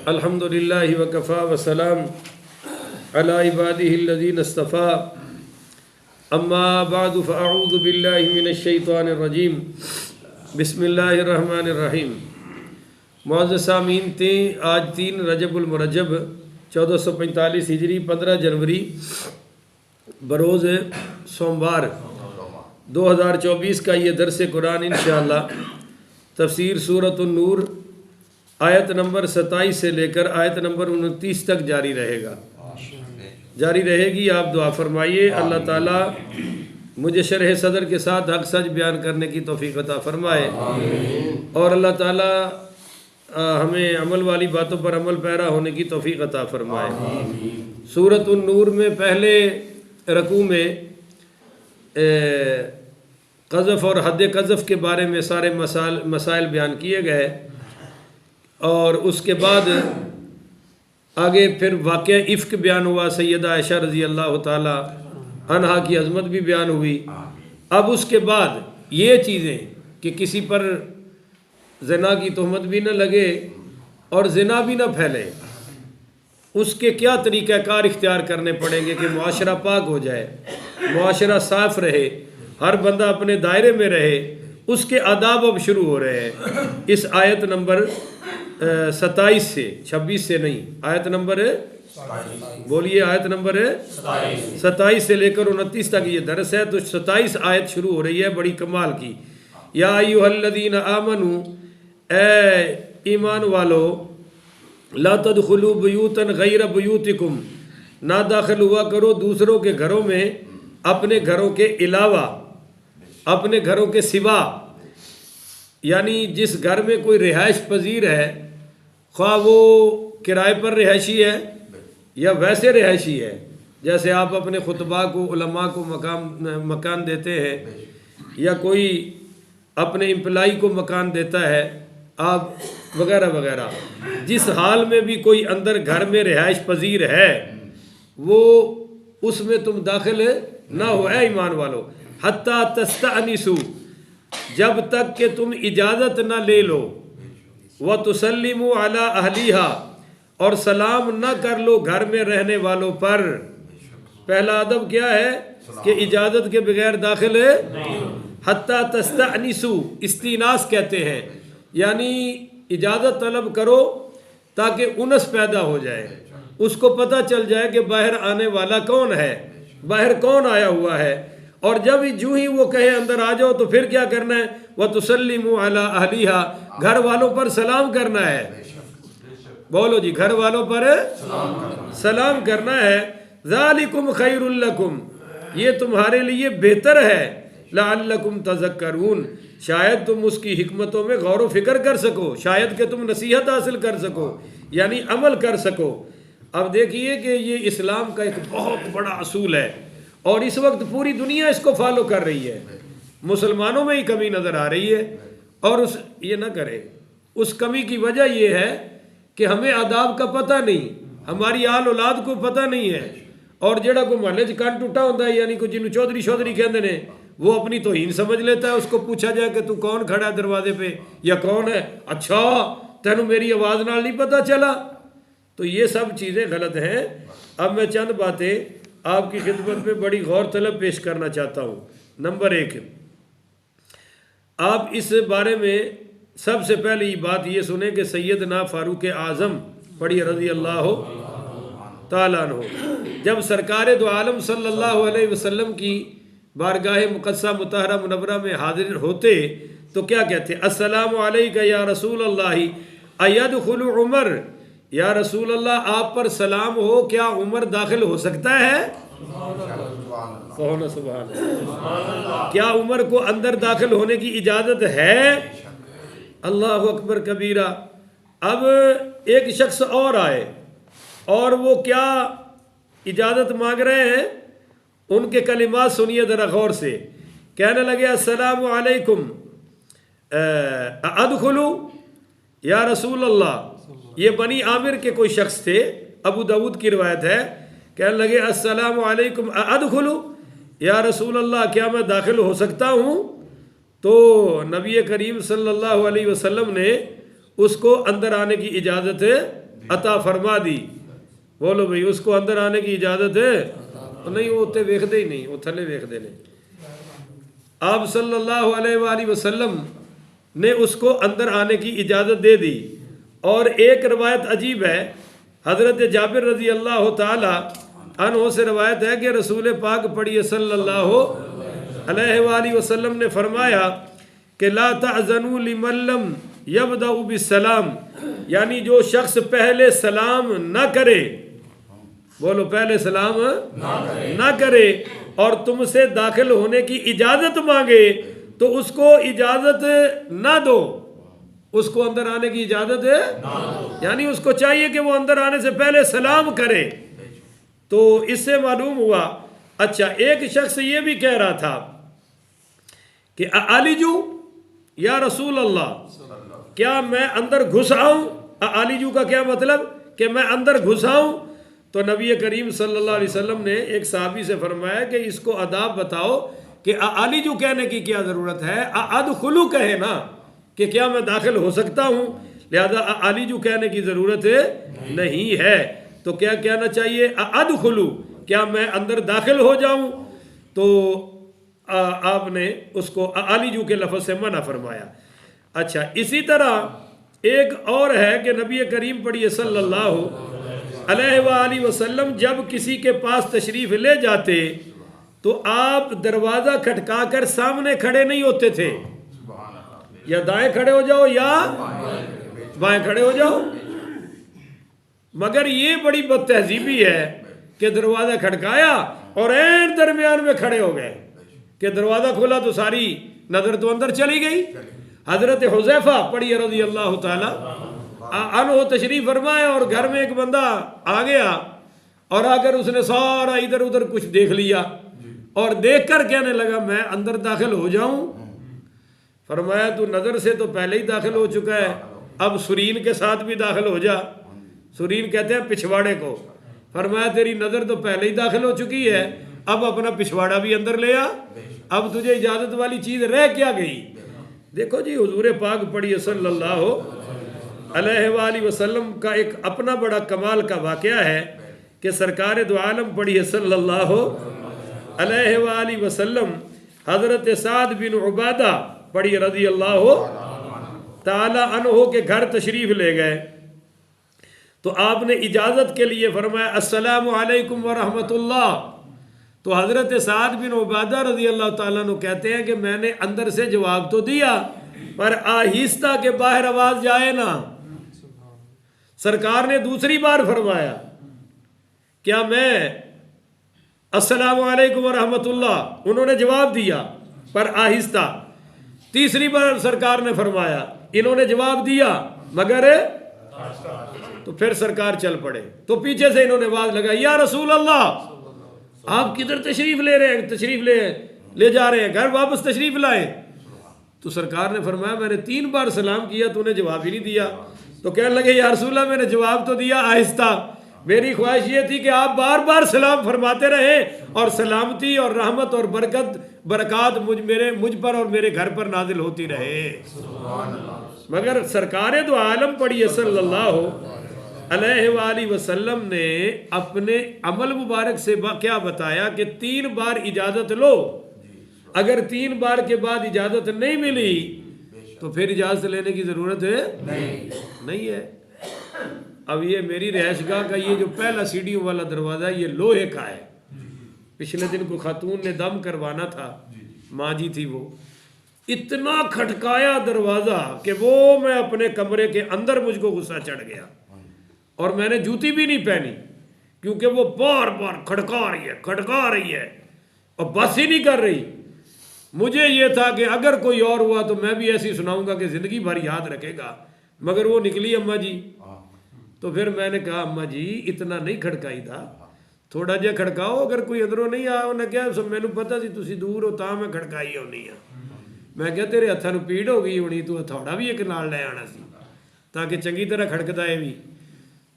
अल्हम्दुलिल्लाहि व कफ़ा व सलाम अला इबादिहिल्लज़ीना इस्तफ़ा अम्मा बअदु फ़अऊज़ु बिल्लाहि मिनश शैतानिर रजीम बिस्मिल्लाहिर रहमानिर रहीम। मुअज़्ज़ज़ सामीन थे आज 3 रजबुल मुरज्जब 1445 हिजरी 15 जनवरी बरोज़ सोमवार 2024 का ये दरस कुरान इंशाअल्लाह तफसीर सूरतुन नूर आयत नंबर 27 से लेकर आयत नंबर 29 तक जारी रहेगी। आप दुआ फरमाइए अल्लाह ताला मुझे शरह सदर के साथ हक सच बयान करने की तौफीक अता फरमाए और अल्लाह ताला हमें अमल वाली बातों पर अमल पैरा होने की तौफीक अता फरमाए। सूरतुन नूर में पहले रकू में क़ज़फ़ और हद क़ज़फ़ के बारे में सारे मसाइल बयान किए गए और उसके बाद आगे फिर वाक़या इफ़्क बयान हुआ। सैयदा आयशा रज़ी अल्लाह ताला अन्हा की अज़मत भी बयान हुई। अब उसके बाद ये चीज़ें कि किसी पर ज़िना की तहमत भी न लगे और ज़िना भी न फैले, उसके क्या तरीक़ाकार इख्तियार करने पड़ेंगे कि मुआशरा पाक हो जाए, मुआशरा साफ़ रहे, हर बंदा अपने दायरे में रहे, उसके आदाब अब शुरू हो रहे हैं। इस आयत नंबर 27 से 26 से नहीं, आयत नंबर बोलिए, आयत नंबर 27 से लेकर 29 तक ये दरस है। तो 27 आयत शुरू हो रही है बड़ी कमाल की। या अय्युहल्लज़ीना आमनू, ए ईमान वालो, ला तदखुलू बुयूतन गैर बुयूतिकुम, ना दाखिल हुआ करो दूसरों के घरों में अपने घरों के अलावा, अपने घरों के सिवा। यानी जिस घर में कोई रिहाइश पजीर है, ख्वाह वो किराए पर रिहायशी है या वैसे रिहायशी है, जैसे आप अपने खुतबा को उलमा को मकान देते हैं या कोई अपने एम्प्लाई को मकान देता है आप वगैरह वगैरह, जिस हाल में भी कोई अंदर घर में रिहाइश पजीर है वो उसमें तुम दाखिल ना हो ऐ ईमान वालो। हत्ता तस्तअनिसु, जब तक कि तुम इजाज़त ना ले लो, व तुसल्लिमु अला अहलिहा, और सलाम ना कर लो घर में रहने वालों पर। पहला अदब क्या है कि इजाज़त के बगैर दाखिल है। हत्ता तस्तअनिसु, इस्तिनास कहते हैं, यानी इजाज़त तलब करो ताकि उनस पैदा हो जाए, उसको पता चल जाए कि बाहर आने वाला कौन है, बाहर कौन आया हुआ है। और जब जूँ ही वो कहे अंदर आ जाओ तो फिर क्या करना है, व तुसल्लिमु अला अहलिहा, घर वालों पर सलाम करना है। बोलो जी, घर वालों पर सलाम करना है। ज़ालिकुम खैरुल लकुम, ये तुम्हारे लिए बेहतर है। लअल्लकुम तज़क्करून, शायद तुम उसकी हिकमतों में गौर व फिक्र कर सको, शायद कि तुम नसीहत हासिल कर सको, यानी अमल कर सको। अब देखिए कि ये इस्लाम का एक बहुत बड़ा असूल है और इस वक्त पूरी दुनिया इसको फॉलो कर रही है। मुसलमानों में ही कमी नज़र आ रही है और ये ना करे। उस कमी की वजह ये है कि हमें आदाब का पता नहीं, हमारी आल औलाद को पता नहीं है। और जेड़ा को महल्ले च कंन टुटा होता है, यानी को जिन्होंने चौधरी शौधरी कहते हैं, वो अपनी तौहीन समझ लेता है। उसको पूछा जाए कि तू कौन खड़ा है दरवाजे पे या कौन है, अच्छा तेनू मेरी आवाज़ नाल नहीं पता चला। तो ये सब चीज़ें गलत हैं। अब मैं चंद बातें आपकी खिदमत में बड़ी गौर तलब पेश करना चाहता हूँ। नंबर 1, आप इस बारे में सबसे पहले ये बात ये सुने कि सैयदना फारूक आज़म पढ़ी रज़ी अल्लाह ताला अन्हु, जब सरकार दो आलम सल्लल्लाहु अलैहि वसल्लम की बारगाह मुक़द्दसा मुतहरा मुनव्वरा में हाजिर होते तो क्या कहते, अस्सलामु अलैका या रसूल अल्लाही अयदखुलु उमर, या रसूल अल्लाह आप पर सलाम हो, क्या उमर दाखिल हो सकता है? सुभान, क्या उमर को अंदर दाखिल होने की इजाज़त है? अल्लाह अकबर कबीरा। अब एक शख्स और आए और वो क्या इजाज़त मांग रहे हैं, उनके कलिमात सुनिए ज़रा गौर से। कहने लगे अस्सलामु अलैकुम अदखुलु या रसूल अल्लाह। ये बनी आमिर के कोई शख्स थे, अबू दाऊद की रिवायत है। कहने लगे अस्सलामु अलैकुम अदखुलु या रसूल अल्लाह, क्या मैं दाखिल हो सकता हूँ? तो नबी करीम सल्लल्लाहु अलैहि वसल्लम ने उसको अंदर आने की इजाज़त अता फरमा दी। बोलो भाई, उसको अंदर आने की इजाज़त है? तो नहीं, वो उत्ते वेखते ही नहीं, वो थले वेखते ने। आप सल्लल्लाहु अलैहि वसल्लम ने उसको अंदर आने की इजाज़त दे दी। और एक रवायत अजीब है, हज़रत जाबिर रज़ी अल्लाह ताला अन्हु से रवायत है कि रसूल पाक पढ़िए सल्लल्लाहु अलैहि वसल्लम ने फरमाया कि ला तअज़नु लिमन लम यब्दउ बिस्सलाम, यानी जो शख्स पहले सलाम ना करे, बोलो पहले सलाम ना करे और तुमसे दाखिल होने की इजाज़त मांगे तो उसको इजाज़त ना दो, उसको अंदर आने की इजाज़त है, यानी उसको चाहिए कि वो अंदर आने से पहले सलाम करे। तो इससे मालूम हुआ, अच्छा एक शख्स ये भी कह रहा था कि आलिजू या रसूल अल्लाह, क्या मैं अंदर घुस आऊं? आलिजू का क्या मतलब कि मैं अंदर घुस आऊं? तो नबी करीम सल्लल्लाहु अलैहि वसल्लम ने एक सहाबी से फरमाया कि इसको अदाब बताओ कि आलिजू कहने की क्या ज़रूरत है, अदखुलू कहे ना कि क्या मैं दाखिल हो सकता हूँ, लिहाजा आलिजू कहने की ज़रूरत नहीं है। तो क्या कहना चाहिए? अदखुलू, क्या मैं अंदर दाखिल हो जाऊँ? तो आपने उसको आलिजू के लफ्ज़ से मना फरमाया। अच्छा, इसी तरह एक और है कि नबी करीम पढ़िए सल्लल्लाहु अलैहि वसल्लम जब किसी के पास तशरीफ़ ले जाते तो आप दरवाज़ा खटका कर सामने खड़े नहीं होते थे, या दाएं खड़े हो जाओ या बाएं खड़े हो जाओ। मगर ये बड़ी बदतहजीबी है कि दरवाज़ा खटकाया और ऐन दरमियान में खड़े हो गए कि दरवाज़ा खोला तो सारी नज़र तो अंदर चली गई। हज़रत हुज़ैफ़ा पढ़िए रज़ी अल्लाह ताला अन्हु तशरीफ़ फरमाया और घर में एक बंदा आ गया और आकर उसने सारा इधर उधर कुछ देख लिया और देखकर कहने लगा मैं अंदर दाखिल हो जाऊं। फरमाया तू नज़र से तो पहले ही दाखिल हो चुका है, अब सुरीन के साथ भी दाखिल हो जा। सुरीन कहते हैं पिछवाड़े को। फरमाया तेरी नज़र तो पहले ही दाखिल हो चुकी है, अब अपना पिछवाड़ा भी अंदर ले आ, अब तुझे इजाज़त वाली चीज़ रह क्या गई। देखो जी, हुजूर पाक पढ़िए सल्लल्लाहु अलैहि वसल्लम का एक अपना बड़ा कमाल का वाक़या है कि सरकार दो आलम पढ़िए सल्लल्लाहु अलैहि वसल्लम हज़रत साद बिन उबादा पढ़िए रज़ी अल्लाह ताला अन्हु के घर तशरीफ़ ले गए तो आपने इजाज़त के लिए फरमाया अस्सलामु अलैकुम व रहमतुल्लाह। तो हज़रत साद बिन उबादा रज़ी अल्लाह ताला अन्हु कहते हैं कि मैंने अंदर से जवाब तो दिया पर आहिस्ता के बाहर आवाज़ जाए ना। सरकार ने दूसरी बार फरमाया क्या मैं अस्सलामु अलैकुम व रहमतुल्लाह, उन्होंने जवाब दिया पर आहिस्ता। तीसरी बार सरकार ने फरमाया, इन्होंने जवाब दिया मगर, तो फिर सरकार चल पड़े। तो पीछे से इन्होंने आवाज लगाई या रसूल अल्लाह, आप किधर तशरीफ ले रहे हैं, तशरीफ ले जा रहे हैं, घर वापस तशरीफ लाए। तो सरकार ने फरमाया मैंने 3 बार सलाम किया, तूने जवाब ही नहीं दिया। तो कहने लगे या रसूल अल्लाह मैंने जवाब तो दिया आहिस्ता, मेरी ख्वाहिश ये थी कि आप बार बार सलाम फरमाते रहे और सलामती और रहमत और बरकत मुझ पर और मेरे घर पर नाजिल होती रहे। मगर सरकार दो आलम पढ़िए सल्लल्लाहु अलैहि वसल्लम ने अपने अमल मुबारक से क्या बताया कि 3 बार इजाज़त लो, अगर 3 बार के बाद इजाज़त नहीं मिली तो फिर इजाज़त लेने की ज़रूरत है नहीं है। अब ये मेरी रिहाइशगाह का ये जो पहला सीढ़ियों वाला दरवाज़ा ये लोहे का है। पिछले दिन को खातून ने दम करवाना था, माँ जी थी वो, इतना खटकाया दरवाज़ा कि वो मैं अपने कमरे के अंदर मुझको गुस्सा चढ़ गया और मैंने जूती भी नहीं पहनी क्योंकि वो बार बार खटका रही है और बस ही नहीं कर रही। मुझे ये था कि अगर कोई और हुआ तो मैं भी ऐसी सुनाऊंगा कि ज़िंदगी भर याद रखेगा, मगर वो निकली अम्मा जी। तो फिर मैंने कहा अम्मा जी इतना नहीं खड़काई था, थोड़ा जिहा खड़काओ, अगर कोई अंदरों नहीं आया उन्हें क्या मैनू पता सी तुसी दूर हो तां मैं खड़काई होनी आ। मैं क्या तेरे हत्थां नूं पीड़ हो गई होनी, तू हथौड़ा भी एक नाल लै आना सी ताकि चंगी तरह खड़कदा है भी।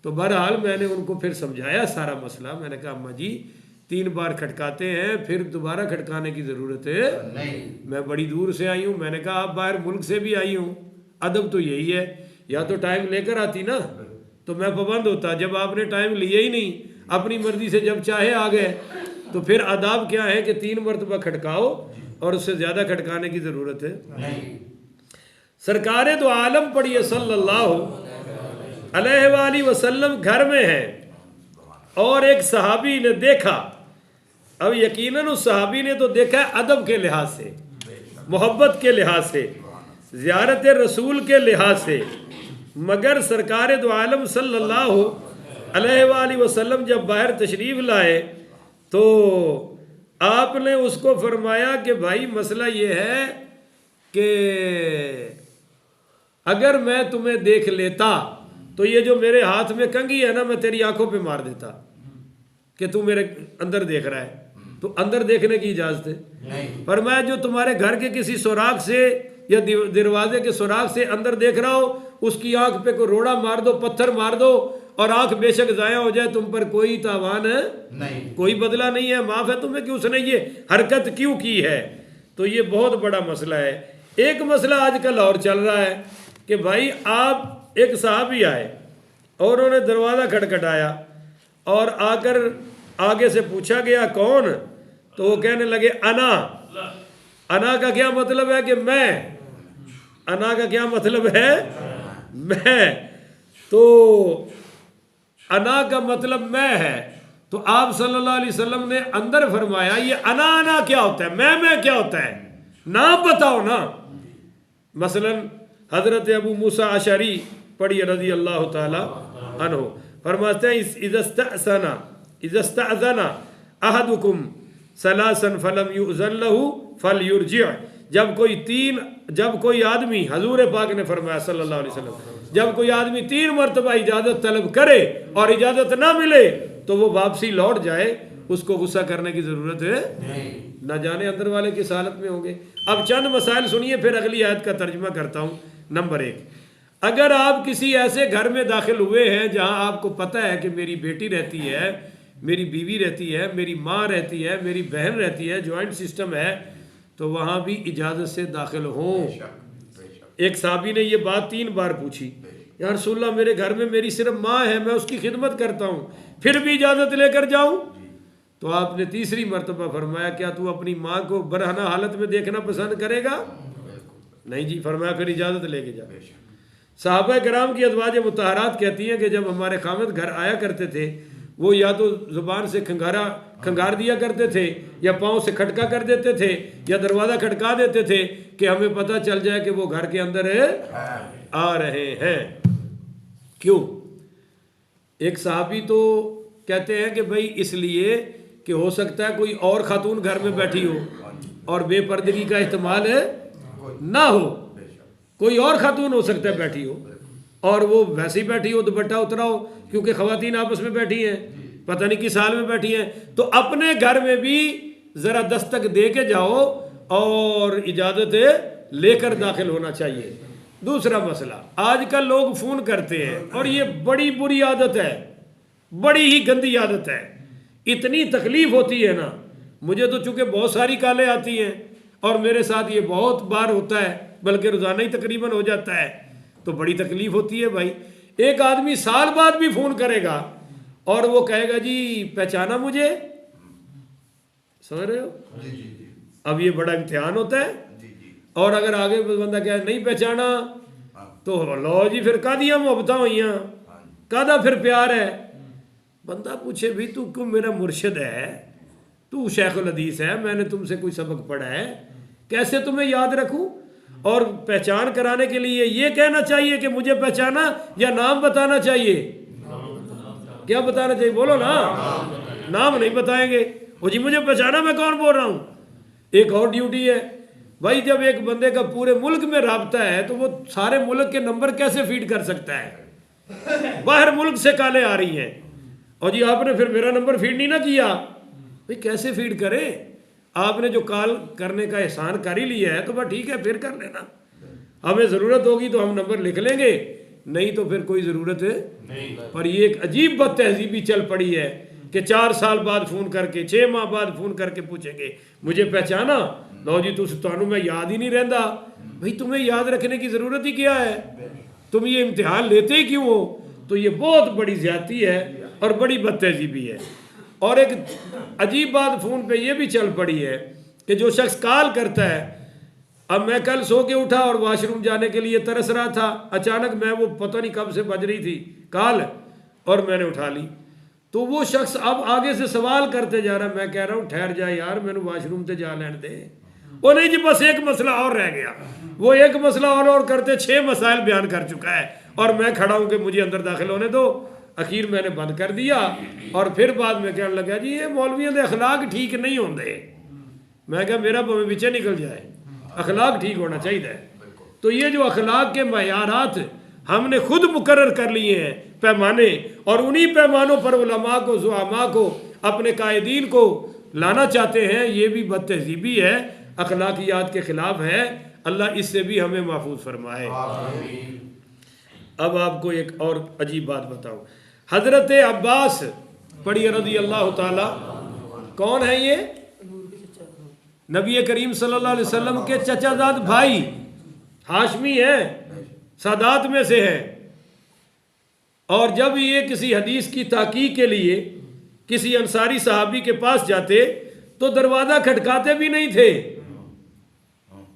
तो बहरहाल मैंने उनको फिर समझाया सारा मसला। मैंने कहा अम्मा जी 3 बार खटकाते हैं फिर दोबारा खटकाने की ज़रूरत है नहीं, मैं बड़ी दूर से आई हूँ। मैंने कहा आप बाहर मुल्क से भी आई हूँ, अदब तो यही है, या तो टाइम लेकर आती ना तो मैं पाबंद होता। जब आपने टाइम लिया ही नहीं, अपनी मर्जी से जब चाहे आ गए, तो फिर आदाब क्या है कि 3 मरतबा खटकाओ और उससे ज़्यादा खटकाने की ज़रूरत है नहीं। सरकारे तो आलम पढ़िए सल्लल्लाहु अलैहि वसल्लम घर में है और एक सहाबी ने देखा। अब यकीनन उस सहाबी ने तो देखा अदब के लिहाज से, मोहब्बत के लिहाज से, ज़ियारत रसूल के लिहाज से, मगर सरकार दो आलम सल्लल्लाहु अलैहि वसल्लम जब बाहर तशरीफ़ लाए तो आपने उसको फरमाया कि भाई मसला ये है कि अगर मैं तुम्हें देख लेता तो ये जो मेरे हाथ में कंघी है ना, मैं तेरी आंखों पे मार देता कि तू मेरे अंदर देख रहा है। तो अंदर देखने की इजाज़त है, पर मैं जो तुम्हारे घर के किसी सुराख से या दरवाजे के सुराख से अंदर देख रहा हो, उसकी आंख पे कोई रोड़ा मार दो, पत्थर मार दो और आंख बेशक ज़ाया हो जाए, तुम पर कोई तावान है नहीं, कोई बदला नहीं है, माफ़ है तुम्हें कि उसने ये हरकत क्यों की है। तो ये बहुत बड़ा मसला है। एक मसला आजकल और चल रहा है कि भाई आप एक साहबी आए और उन्होंने दरवाज़ा खटखटाया और आकर आगे से पूछा गया कौन, तो वो कहने लगे अना। अना का क्या मतलब है कि मैं, अना का क्या मतलब है मैं, तो अना का मतलब मैं है। तो आप सल्लल्लाहु अलैहि वसल्लम ने अंदर फरमाया ये अना अना क्या होता है, मैं क्या होता है, नाम बताओ ना। मसलन हजरत अबू मूसा अशरी पढ़िए रज़ी अल्लाह ताला अन्हु, फरमाते हैं इज़स्तअज़ना अहदुकुम सलासन फलम युज़न लहू फलयुरजिअ। जब कोई आदमी, हजूर पाक ने फरमाया सल्लल्लाहु अलैहि वसल्लम, जब कोई आदमी 3 मरतबा इजाज़त तलब करे और इजाज़त ना मिले तो वो वापसी लौट जाए, उसको गुस्सा करने की ज़रूरत है ना, जाने अंदर वाले किस हालत में होंगे। अब चंद मसाइल सुनिए, फिर अगली आयत का तर्जुमा करता हूँ। नंबर 1, अगर आप किसी ऐसे घर में दाखिल हुए हैं जहाँ आपको पता है कि मेरी बेटी रहती है, मेरी बीवी रहती है, मेरी माँ रहती है, मेरी बहन रहती है, जॉइंट सिस्टम है, तो वहाँ भी इजाज़त से दाखिल हों। एक साहबी ने ये बात 3 बार पूछी, या रसूलल्लाह मेरे घर में मेरी सिर्फ माँ है, मैं उसकी खिदमत करता हूँ, फिर भी इजाज़त लेकर जाऊँ? तो आपने तीसरी मरतबा फरमाया क्या तू अपनी माँ को बरहना हालत में देखना पसंद करेगा? नहीं जी। फरमाया फिर इजाज़त लेके जा। सहाबा कराम की अज़वाज मुतहरात कहती हैं कि जब हमारे खामद घर आया करते थे, वो या तो ज़ुबान से खंगार दिया करते थे, या पाँव से खटका कर देते थे, या दरवाज़ा खटका देते थे कि हमें पता चल जाए कि वो घर के अंदर आ रहे हैं। क्यों? एक सहाबी तो कहते हैं कि भाई इसलिए कि हो सकता है कोई और खातून घर में बैठी हो और बेपर्दगी का इस्तेमाल है ना हो, कोई और खातून हो सकता है बैठी हो और वो वैसे ही बैठी हो, दुपट्टा उतरा हो, क्योंकि ख़वातीन आपस में बैठी हैं, पता नहीं किस हाल में बैठी हैं। तो अपने घर में भी ज़रा दस्तक दे के जाओ और इजाज़त लेकर दाखिल होना चाहिए। दूसरा मसला, आजकल लोग फ़ोन करते हैं और ये बड़ी बुरी आदत है, बड़ी ही गंदी आदत है। इतनी तकलीफ़ होती है ना, मुझे तो चूँकि बहुत सारी कॉलें आती हैं और मेरे साथ ये बहुत बार होता है, बल्कि रोज़ाना ही तकरीबन हो जाता है, तो बड़ी तकलीफ़ होती है भाई। एक आदमी साल बाद भी फ़ोन करेगा और वो कहेगा जी पहचाना मुझे, समझ रहे हो? अब ये बड़ा इम्तिहान होता है। और अगर आगे बंदा कहे नहीं पहचाना तो लो जी फिर कादियाँ मोहब्बत हुई, कादा फिर प्यार है। बंदा पूछे भी तू क्यों मेरा मुर्शिद है, तू शेखुल हदीस है, मैंने तुमसे कोई सबक पढ़ा है, कैसे तुम्हें याद रखूं? और पहचान कराने के लिए ये कहना चाहिए कि मुझे पहचाना, या नाम बताना चाहिए? क्या बताना चाहिए? बोलो ना। नाम नहीं बताएंगे, वो जी मुझे पहचाना, मैं कौन बोल रहा हूँ। एक और ड्यूटी है भाई, जब एक बंदे का पूरे मुल्क में राब्ता है तो वो सारे मुल्क के नंबर कैसे फीड कर सकता है? बाहर मुल्क से कालें आ रही हैं और जी आपने फिर मेरा नंबर फीड नहीं ना किया, भाई कैसे फीड करे? आपने जो कॉल करने का एहसान कर ही लिया है तो बस ठीक है, फिर कर लेना। हमें ज़रूरत होगी तो हम नंबर लिख लेंगे, नहीं तो फिर कोई ज़रूरत है नहीं। पर ये एक अजीब बद तहजीबी चल पड़ी है कि 4 साल बाद फ़ोन करके, 6 माह बाद फ़ोन करके पूछेंगे मुझे पहचाना? लो जी तुम मैं याद ही नहीं रहता। भाई तुम्हें याद रखने की ज़रूरत ही क्या है? तुम ये इम्तिहान लेते ही क्यों हो? तो ये बहुत बड़ी ज्यादती है और बड़ी बदतहजीबी है। और एक अजीब बात फ़ोन पे ये भी चल पड़ी है कि जो शख्स कॉल करता है, अब मैं कल सो के उठा और वॉशरूम जाने के लिए तरस रहा था, अचानक मैं वो पता नहीं कब से बज रही थी कॉल और मैंने उठा ली, तो वो शख्स अब आगे से सवाल करते जा रहा है। मैं कह रहा हूँ ठहर जा यार, मैंने वॉशरूम से जा लेने दे। वो नहीं जी बस एक मसला और रह गया, वो एक मसला और करते 6 मसाइल बयान कर चुका है और मैं खड़ा हूँ कि मुझे अंदर दाखिल होने दो। अखीर मैंने बंद कर दिया और फिर बाद में कहने लगा जी ये मौलवियों के अखलाक ठीक नहीं होंगे। मैं क्या मेरा भावें पीछे निकल जाए, अखलाक ठीक होना चाहिए। तो ये जो अखलाक के मयारात हमने खुद मुकर्रर कर लिए हैं पैमाने, और उन्हीं पैमानों पर उलमा को ज़ुआमा को अपने कायदीन को लाना चाहते हैं, ये भी बदतहजीबी है, अखलाकियात के ख़िलाफ़ है। अल्लाह इससे भी हमें महफूज फरमाए। अब आपको एक और अजीब बात बताऊँ। हज़रत अब्बास पढ़िए रज़ी अल्लाह ताला, कौन है ये? नबी करीम सल्लल्लाहु अलैहि वसल्लम के चचाजाद भाई, हाशमी हैं, सादात में से हैं। और जब ये किसी हदीस की ताकीक के लिए किसी अंसारी सहाबी के पास जाते तो दरवाज़ा खटकाते भी नहीं थे।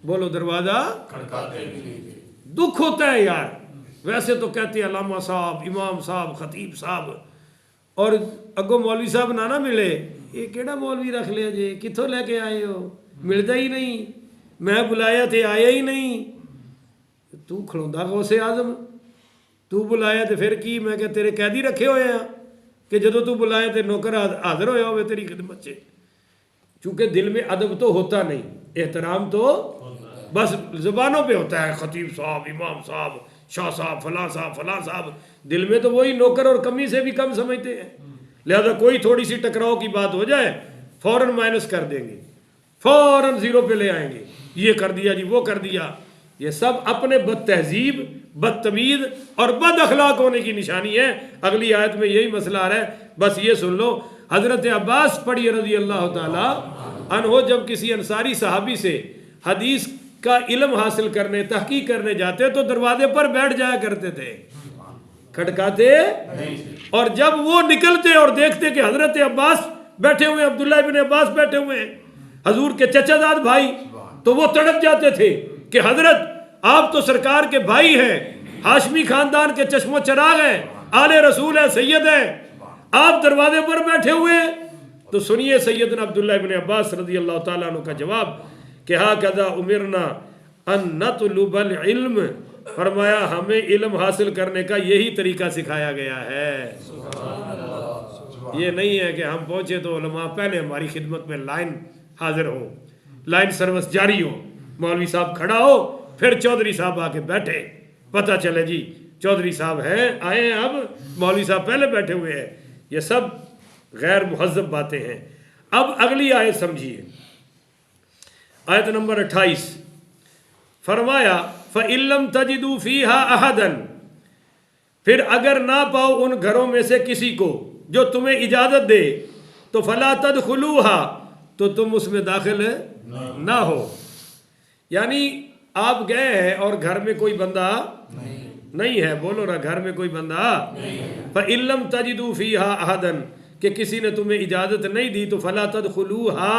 बोलो, दरवाज़ा खटकाते भी नहीं थे। दुख होता है यार, वैसे तो कहते हैं अल्लामा साहब, इमाम साहब, खतीब साहब, और अगो मौलवी साहब ना मिले, ये केड़ा मौलवी रख लिया जे, कितों लेके आए हो, मिलता ही नहीं, मैं बुलाया थे आया ही नहीं। तू खड़ोंदा गौसे आजम, तू बुलाया तो फिर की? मैं क्या तेरे कैदी रखे हुए हैं कि जो तू बुलाए तो नौकर हाजिर होया हो तेरी खिदमत से? चूँकि दिल में अदब तो होता नहीं, एहतराम तो बस ज़ुबानों पे होता है, खतीब साहब, इमाम साहब, शाह साहब, फलां साहब, दिल में तो वही नौकर और कमी से भी कम समझते हैं। लिहाजा कोई थोड़ी सी टकराव की बात हो जाए फ़ौरन माइनस कर देंगे, फ़ौरन ज़ीरो पे ले आएंगे, ये कर दिया जी, वो कर दिया। ये सब अपने बदतहजीब, बदतमीज़ और बद अखलाक होने की निशानी है। अगली आयत में यही मसला आ रहा है, बस ये सुन लो। हज़रत अब्बास पढ़िए रज़ी अल्लाह ताला अन्हो जब किसी अंसारी सहाबी से हदीस का इल्म हासिल करने, तहकीक करने जाते तो दरवाजे पर बैठ जाया करते थे, खटकाते। और जब वो निकलते और देखते कि हज़रत अब्बास बैठे हुए, अब्दुल्लाह इब्न अब्बास बैठे हुए हैं, हजूर के चचाजाद भाई, तो वो तड़प जाते थे कि हजरत आप तो सरकार के भाई हैं, हाशमी खानदान के चश्मो चराग हैं, आले रसूल है, सैयद हैं, आप दरवाजे पर बैठे हुए। तो सुनिए सैयदना अब्दुल्लाह इब्न अब्बास रज़ी अल्लाह ताला अन्हु का जवाब कि हा कदा उमिरना अन नतलुबल इल्म, फरमाया हमें इल्म हासिल करने का यही तरीका सिखाया गया है। ये नहीं है कि हम पहुँचे तो उलमा पहले हमारी खिदमत में लाइन हाजिर हो, लाइन सर्विस जारी हो, मौलवी साहब खड़ा हो, फिर चौधरी साहब आके बैठे, पता चले जी चौधरी साहब हैं, आए हैं, अब मौलवी साहब पहले बैठे हुए हैं। ये सब गैर मुहज़्ज़ब बातें हैं। अब अगली आयत समझिए, आयत नंबर 28, फरमाया फ़इल्लम तजिदू फ़ीहा अहदन, फिर अगर ना पाओ उन घरों में से किसी को जो तुम्हें इजाज़त दे, तो फ़ला तदखुलूहा, तो तुम उसमें दाखिल ना हो। यानी आप गए हैं और घर में कोई बंदा नहीं है, बोलो ना, घर में कोई बंदा फ़इल्लम तजिदू फ़ीहा अहदन, कि किसी ने तुम्हें इजाज़त नहीं दी, तो फ़ला तदखुलूहा,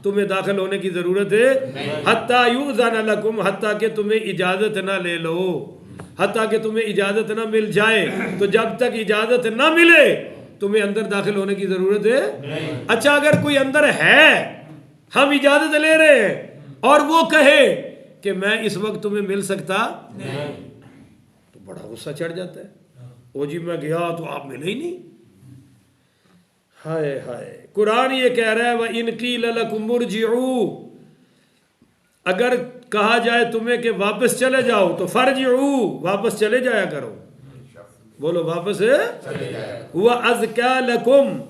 तुम्हें दाखिल होने की ज़रूरत है, हत्ता युज़न लकुम, हत्ता कि तुम्हें इजाज़त ना ले लो, हत्ता कि तुम्हें इजाज़त ना मिल जाए। तो जब तक इजाज़त ना मिले तुम्हें अंदर दाखिल होने की ज़रूरत है। अच्छा, अगर कोई अंदर है, हम इजाज़त ले रहे हैं और वो कहे कि मैं इस वक्त तुम्हें मिल सकता नहीं, तो बड़ा गुस्सा चढ़ जाता है। ओ जी मैं गया तो आप मिले ही नहीं। हाय हाय, कुरान ये कह रहा है वह इनकी लकुम मुरजिऊ, अगर कहा जाए तुम्हें कि वापस चले जाओ तो फरजिऊ, वापस चले जाया करो, बोलो वापस हुआ अज़का लकुम।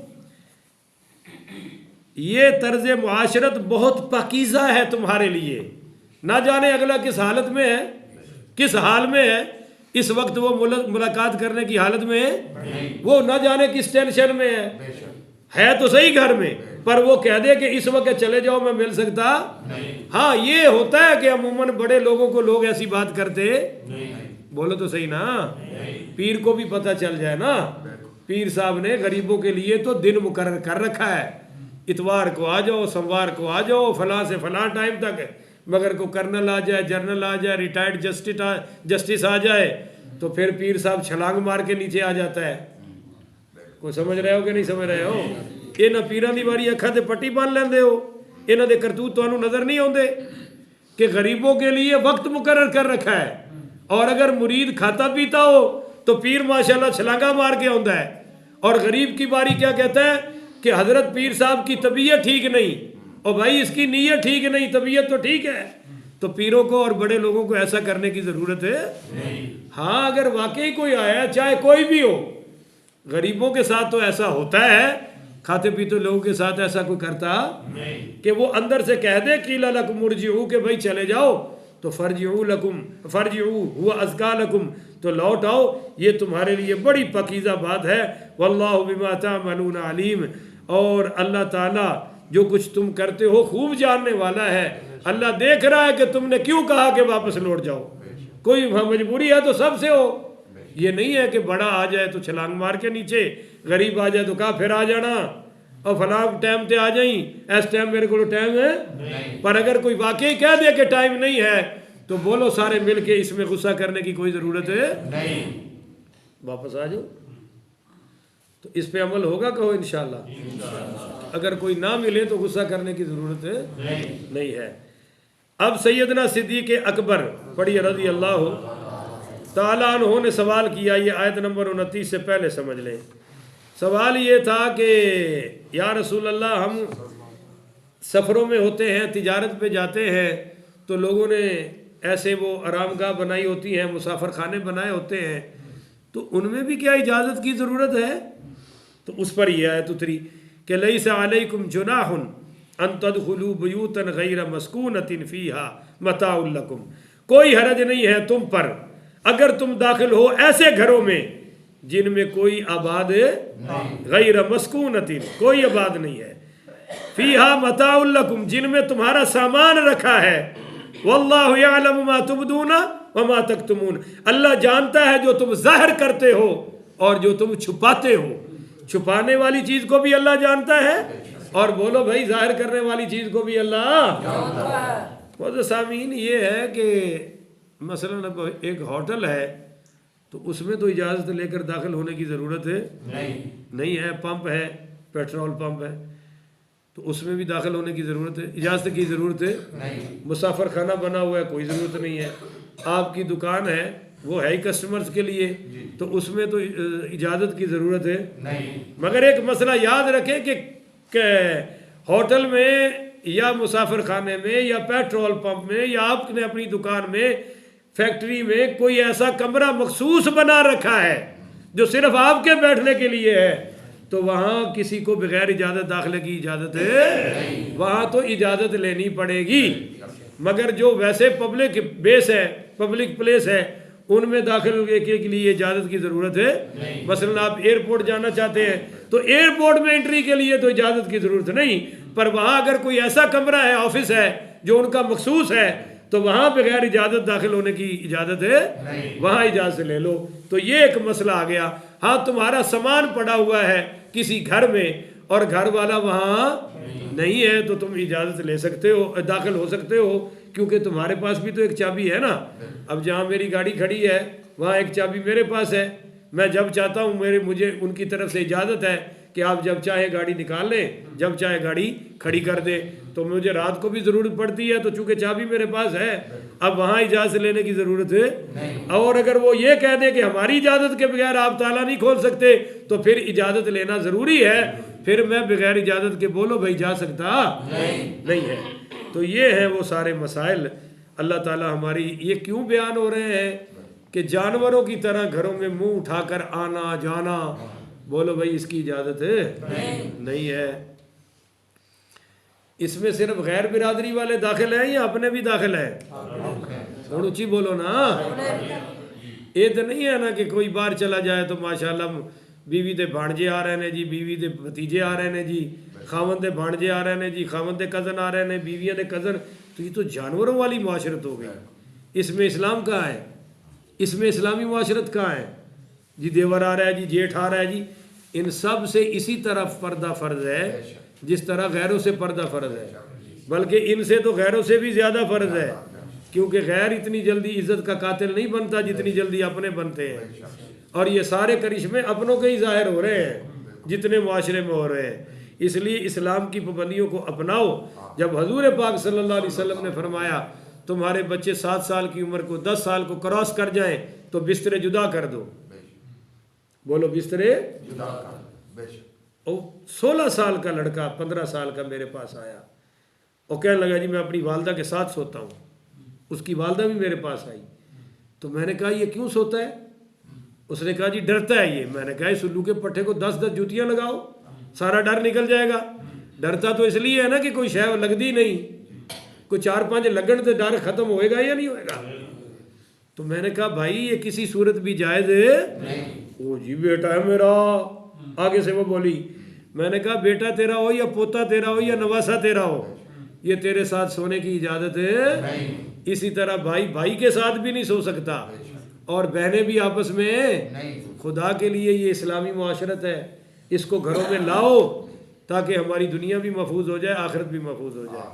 ये तर्ज मुआशरत बहुत पाकीज़ा है तुम्हारे लिए। ना जाने अगला किस हालत में है, किस हाल में है, इस वक्त वो मुलाकात करने की हालत में है, वो ना जाने किस टेंशन में है तो सही घर में, पर वो कह दे कि इस वक्त चले जाओ मैं मिल सकता नहीं। हाँ, ये होता है कि अमूमन बड़े लोगों को लोग ऐसी बात करते बोलो तो सही ना। पीर को भी पता चल जाए ना, पीर साहब ने गरीबों के लिए तो दिन मुकर्रर कर रखा है, इतवार को आ जाओ, सोमवार को आ जाओ, फलां से फलां टाइम तक। मगर को कर्नल आ जाए, जनरल आ जाए, रिटायर्ड जस्टिस आ जाए, तो फिर पीर साहब छलांग मार के नीचे आ जाता है। कोई समझ रहे हो कि नहीं समझ रहे हो? इन्हां पीरां दी वारी अखां ते पट्टी बन लेंदे हो, इन्हां दे करतूत तुहानूं नज़र नहीं आउंदे कि गरीबों के लिए वक्त मुकर्रर कर रखा है। और अगर मुरीद खाता पीता हो तो पीर माशाल्लाह छलांगा मार के आउंदा है। और गरीब की बारी क्या कहता है कि हजरत पीर साहब की तबीयत ठीक नहीं, और भाई इसकी नीयत ठीक नहीं, तबीयत तो ठीक है। तो पीरों को और बड़े लोगों को ऐसा करने की ज़रूरत है? हाँ, अगर वाकई कोई आया, चाहे कोई भी हो, गरीबों के साथ तो ऐसा होता है, खाते पीते लोगों के साथ ऐसा कोई करता नहीं कि वो अंदर से कह दे कीला लकुम मुरजिऊ के भाई चले जाओ, तो फर्जिऊ लकुम फर्जिऊ हुआ अज़का लकुम, तो लौट आओ, ये तुम्हारे लिए बड़ी पकीज़ा बात है। वल्लाहु बिमा तामलून अलीम, और अल्लाह ताला जो कुछ तुम करते हो खूब जानने वाला है। अल्लाह देख रहा है कि तुमने क्यों कहा कि वापस लौट जाओ। कोई मजबूरी है तो सबसे हो, ये नहीं है कि बड़ा आ जाए तो छलांग मार के नीचे, गरीब आ जाए तो कहा फिर आ जाना और फलां टाइम पे आ जाई, इस टाइम मेरे को टाइम है नहीं। पर अगर कोई वाकई कह दे कि टाइम नहीं है तो बोलो सारे मिल के, इसमें गुस्सा करने की कोई ज़रूरत है नहीं, वापस आ जाओ। तो इस पे अमल होगा कहो इंशाल्लाह। अगर कोई ना मिले तो गुस्सा करने की ज़रूरत है नहीं है। अब सैयदना सिद्दीक़ अकबर पढ़िए रज़ी अल्लाह ताला अन्हु ने सवाल किया, ये आयत नंबर 29 से पहले समझ लें। सवाल ये था कि या रसूल अल्लाह, हम सफ़रों में होते हैं, तिजारत पे जाते हैं, तो लोगों ने ऐसे वो आरामगाह बनाई होती हैं, मुसाफर खाने बनाए होते हैं, तो उनमें भी क्या इजाज़त की ज़रूरत है? तो उस पर यह आयत उतरी कि लैसा अलैकुम जुनाहुन अन तदखुलू बुयूतन गैर मस्कूनतिन फीहा मताउल लकुम, कोई हरज नहीं है तुम पर अगर तुम दाखिल हो ऐसे घरों में जिनमें कोई आबाद गैर मस्कूनतिन, कोई आबाद नहीं है, फीहा मताउल लकुम, जिनमें तुम्हारा सामान रखा है, वल्लाहु यअलमु मा तुबदूना व मा तक्तुमून, अल्लाह जानता है जो तुम जाहिर करते हो और जो तुम छुपाते हो। छुपाने वाली चीज को भी अल्लाह जानता है, और बोलो भाई जाहिर करने वाली चीज को भी अल्लाह जानता है। तो सामीन ये है कि मसलन अब एक होटल है तो उसमें तो इजाज़त लेकर दाखिल होने की ज़रूरत है नहीं है। पंप है, पेट्रोल पंप है, तो उसमें भी दाखिल होने की ज़रूरत है, इजाज़त की ज़रूरत है। मुसाफर खाना बना हुआ है, कोई ज़रूरत नहीं है। आपकी दुकान है, वो है ही कस्टमर्स के लिए, तो उसमें तो इजाज़त की ज़रूरत है नहीं। मगर एक मसला याद रखें कि होटल में या मुसाफिर खाने में या पेट्रोल पंप में या आपने अपनी दुकान में, फैक्ट्री में कोई ऐसा कमरा मखसूस बना रखा है जो सिर्फ आपके बैठने के लिए है, तो वहाँ किसी को बगैर इजाज़त दाखिले की इजाज़त है? वहाँ तो इजाज़त लेनी पड़ेगी। मगर जो वैसे पब्लिक बेस है, पब्लिक प्लेस है, उनमें दाखिल के लिए इजाज़त की ज़रूरत है। मसलन आप एयरपोर्ट जाना चाहते हैं तो एयरपोर्ट में एंट्री के लिए तो इजाज़त की ज़रूरत नहीं, पर वहाँ अगर कोई ऐसा कमरा है, ऑफिस है जो उनका मखसूस है, तो वहाँ बगैर इजाज़त दाखिल होने की इजाज़त है, वहाँ इजाज़त ले लो। तो ये एक मसला आ गया। हाँ, तुम्हारा सामान पड़ा हुआ है किसी घर में और घर वाला वहाँ नहीं है, तो तुम इजाज़त ले सकते हो, दाखिल हो सकते हो, क्योंकि तुम्हारे पास भी तो एक चाबी है ना। अब जहाँ मेरी गाड़ी खड़ी है वहाँ एक चाबी मेरे पास है, मैं जब चाहता हूँ मुझे उनकी तरफ से इजाज़त है कि आप जब चाहे गाड़ी निकाल लें, जब चाहे गाड़ी खड़ी कर दें। तो मुझे रात को भी ज़रूरत पड़ती है, तो चूँकि चाबी मेरे पास है, अब वहाँ इजाज़त लेने की ज़रूरत है। और अगर वो ये कह दे कि हमारी इजाज़त के बगैर आप ताला नहीं खोल सकते, तो फिर इजाज़त लेना ज़रूरी है। फिर मैं बगैर इजाज़त के बोलो भाई जा सकता नहीं है। तो ये हैं वो सारे मसाइल। अल्लाह ताला हमारी ये क्यों बयान हो रहे हैं कि जानवरों की तरह घरों में मुंह उठाकर आना जाना, बोलो भाई इसकी इजाज़त है नहीं है। इसमें सिर्फ गैर बिरादरी वाले दाखिल हैं या अपने भी दाखिल हैं? थोड़ी ऊँची बोलो ना। ये तो नहीं है ना कि कोई बाहर चला जाए तो माशाल्लाह बीवी दे भाणजे आ रहे ने जी, बीवी दे भतीजे आ रहे ने जी, खावन दे भाणजे आ रहे ने जी, खावन दे कज़न आ रहे ने, बीवियाँ दे कज़न। तो ये तो जानवरों वाली माशरत हो गई। इसमें इस्लाम कहाँ है? इसमें इस्लामी मुआशरत कहाँ है जी? देवर आ रहा है जी, जेठ आ रहा है जी, इन सब से इसी तरफ पर्दा फ़र्ज है जिस तरह गैरों से पर्दा फ़र्ज है, बल्कि इनसे तो गैरों से भी ज़्यादा फ़र्ज है, क्योंकि गैर इतनी जल्दी इज़्ज़त का कातिल नहीं बनता जितनी जल्दी अपने बनते हैं। और ये सारे करिश्मे अपनों के ही ज़ाहिर हो रहे हैं जितने मुआशरे में हो रहे हैं। इसलिए इस्लाम की पाबंदियों को अपनाओ। जब हजूर पाक सल्लल्लाहु अलैहि वसल्लम ने फरमाया तुम्हारे बच्चे 7 साल की उम्र को 10 साल को क्रॉस कर जाएं तो बिस्तरे जुदा कर दो, बोलो बिस्तरे जुदा कर दो। और 16 साल का लड़का 15 साल का मेरे पास आया और कहने लगा जी मैं अपनी वालदा के साथ सोता हूँ। उसकी वालदा भी मेरे पास आई तो मैंने कहा ये क्यों सोता है? उसने कहा जी डरता है ये। मैंने कहा इस उल्लू के पट्टे को 10-10 जूतियाँ लगाओ, सारा डर निकल जाएगा। डरता तो इसलिए है ना कि कोई शय लगती नहीं, कोई 4-5 लगन तो डर खत्म होएगा या नहीं होएगा। तो मैंने कहा भाई ये किसी सूरत भी जायज़ है? ओ जी बेटा है मेरा। आगे से वो बोली, मैंने कहा बेटा तेरा हो या पोता तेरा हो या नवासा तेरा हो, ये तेरे साथ सोने की इजाज़त है। इसी तरह भाई भाई के साथ भी नहीं सो सकता और बहनें भी आपस में। खुदा के लिए ये इस्लामी मुआशरत है, इसको घरों में लाओ ताकि हमारी दुनिया भी महफूज हो जाए, आखिरत भी महफूज हो जाए।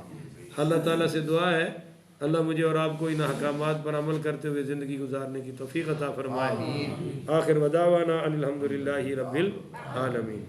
अल्लाह ताला से दुआ है अल्लाह मुझे और आपको इन अहकामात पर अमल करते हुए ज़िंदगी गुजारने की तौफीक अता फरमाए। आखिर वदावाना अनिल हम्दुलिल्लाहि रब्बिल आलमीन।